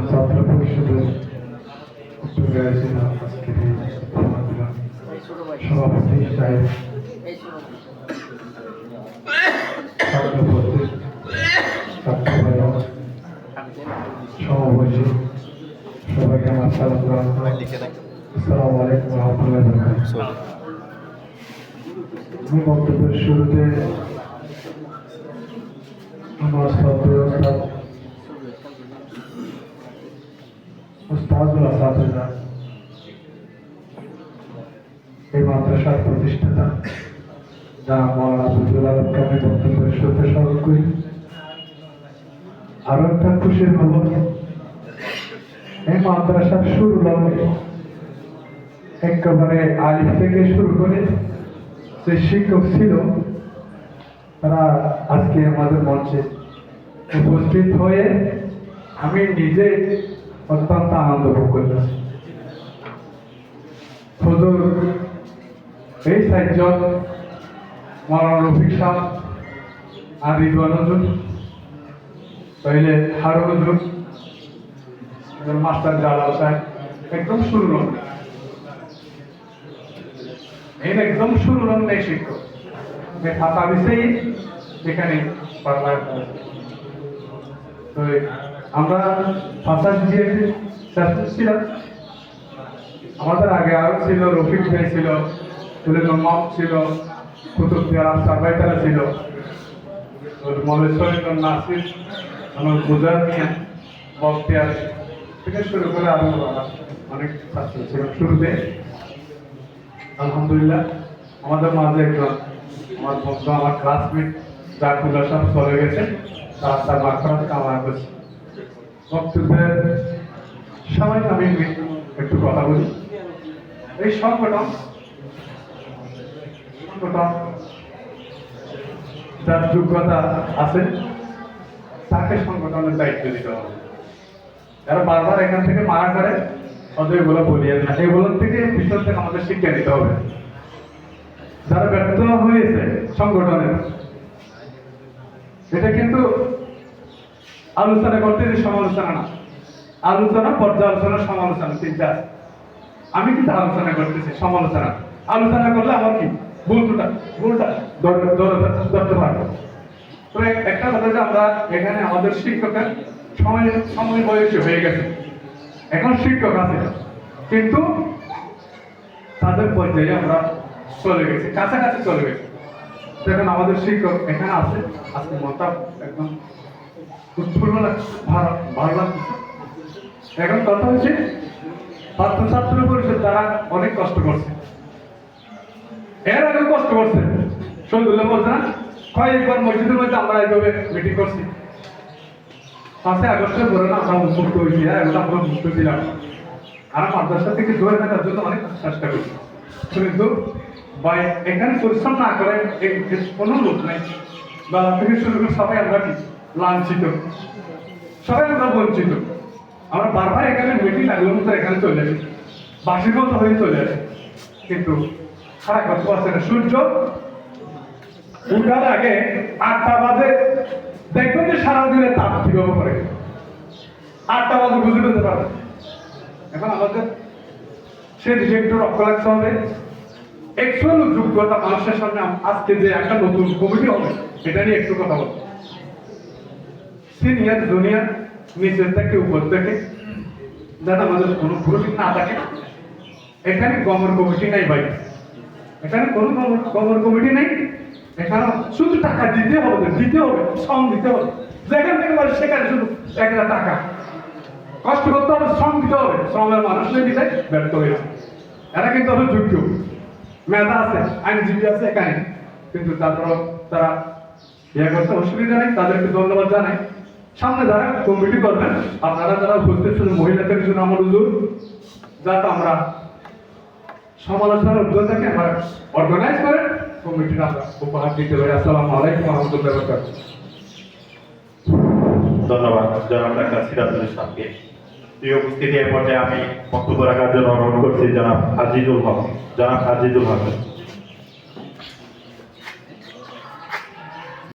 ছাত্র পরিষদের উদ্যোগে আয়োজিত আজকের এই সমাবেশন সভাপতি সাহেব, ছাত্র উপস্থিত, ছাত্র ভাইরা, সভাপতি, সবাইকে আমার সালাম জানাচ্ছি। আসসালামু আলাইকুম ওয়া রাহমাতুল্লাহি ওয়া বারাকাতুহু। আমি বক্তব্যের শুরুতে আমার শ্রদ্ধেয় উস্তাদুল আসাতিজা, এই মাদ্রাসার প্রতিষ্ঠাতা যা মাওলানা আবদুল আলমকে আমি বক্তব্যের শুরুতে স্মরণ করি। আরো একটা খুশির খবর, এই মাদ্রাসার শুরু লগ্নে একেবারে আলিফ থেকে শুরু করে যে শিক্ষক ছিল তারা আজকে আমাদের মঞ্চে উপস্থিত হয়ে আমি নিজে অত্যন্ত আনন্দ ভোগ করতেছি। হুজুর এই চারজন, মাওলানা রফিক সাহেব আর রিদওয়ান হুজুর, তাইলে হারুন হুজুর, মাস্টার জালাল সাহেব, একদম শুরু লগ্নে, একদম শুরু লগ্নে শিক্ষক খাতা বিষয়ে এখানে পাঠদান। তো আমরা ভাষা ছিলাম, আমাদের আগে আরো ছিল, রফিক ভাই ছিল, মাম ছিল, কুতুব সাবাইতারা ছিল, মলেশ্বরী নাসির, আমার গুজার মিয়া, বক্তিয়ার থেকে শুরু করে আরো অনেক ছাত্র ছিল। শুরুতে আলহামদুলিল্লাহ আমাদের মাঝে একজন আমার বন্ধু, আমার ক্লাসমেট জাকুল্লাহ সাহেব চলে গেছে, তার মাখরাত কামনা করছি। বক্তব্যের সময় আমি একটু কথা বলি। এই সংগঠন যার যোগ্যতা আছে তাকে সংগঠনের দায়িত্ব দিতে হবে। যারা বারবার এখান থেকে মারা করে ওদের এগুলো বলিয়ে না, এগুলোর থেকে ভিতর থেকে আমাদের শিক্ষা নিতে হবে। যারা ব্যর্থ হয়েছে সংগঠনের, এটা কিন্তু আলোচনা করতে সমালোচনা না, আলোচনা, পর্যালোচনা, সমালোচনা, তিনটা। আমি কিন্তু আলোচনা করতেছি, সমালোচনা। আলোচনা করলে আমার কি ভুলটা ধরতে পারবো। তো একটা কথা যে আমরা এখানে আমাদের শিক্ষকের সময় বয়সী হয়ে গেছে, এখন শিক্ষক আছে কিন্তু তাদের পর্যায়ে আমরা চলে গেছি, কাছাকাছি চলে গেছি। দেখেন আমাদের শিক্ষক এখানে আছে, আজকে মনটা একদম উৎফুল্ল লাগছে, ভালো লাগছে। এখন কথা হচ্ছে ছাত্র পরিষদ তারা অনেক কষ্ট করছে, এর আগে কষ্ট করছে। শহীদুল্লাহ বলছে না, কয়েকবার মসজিদের মধ্যে আমরা এইভাবে মিটিং করছি, 5 আগস্টের পরে না আমরা মুক্ত হয়েছি, এগুলো আমরা মুক্ত ছিলাম। আর মাদ্রাসা থেকে ধরে থাকার জন্য অনেক চেষ্টা করছি, কিন্তু ভাই এখানে পরিশ্রম না করে কোনো লোক নাই। বেলা থেকে শুরু করে সবাই আমরা কি লাঞ্ছিত, সবাই আমরা বঞ্চিত। আমরা বারবার এখানে মিটিং লাগলো মতো এখানে চলে আসি, বাসির মতো হয়ে চলে আসি। কিন্তু খারাপ কথা আছে না, সূর্য উঠার আগে 8টা বাজে দেখবেন যে সারাদিনের তাপ কিভাবে করে 8টা বাজে বুঝে পেতে পারে। এখন আমাদের সে দিকে একটু রক্ষ রাখতে হবে। একচুয়াল যোগ্যতা মানুষের সামনে আজকে যে একটা নতুন কমিটি হবে এটা নিয়ে একটু কথা বলবো। সিনিয়র জুনিয়র নিচের থেকে উপর থেকে যাতে আমাদের কোনো গ্রুপিং না থাকে। এখানে গমর কমিটি নাই ভাই, এখানে কোনো গমর কমিটি নেই। এখানে শুধু টাকা দিতে হবে, শ্রম দিতে হবে। যেখান থেকে বলে সেখানে শুধু একটা টাকা কষ্ট করতে হবে, শ্রম দিতে হবে। শ্রমের মানুষ নেই দিতে ব্যর্থ হয়েছে। এরা কিন্তু আরো যোগ্য, মেধা আছে, আইনজীবী আছে এখানে, কিন্তু তারপর তারা ইয়ে করতে অসুবিধা নেই, তাদেরকে ধন্যবাদ জানাই। সামনে যারা কমিটি করবেন, আপনারা যারা উপস্থিত ছিলেন, মহিলাদের জন্য আমার হুজুর, যাতে আমরা সমালোচনার উদ্যোগটাকে আমরা অর্গানাইজ করে কমিটির আমরা উপহার দিতে পারি। আসসালামু আলাইকুম ওয়া রাহমাতুল্লাহি ওয়া বারাকাতুহু। ধন্যবাদ জনাব ডাক্তার সিরাজুল ইসলামকে। এই উপস্থিতি এ পর্যায়ে আমি বক্তব্য রাখার জন্য অনুরোধ করছি জনাব আজিজুল হক।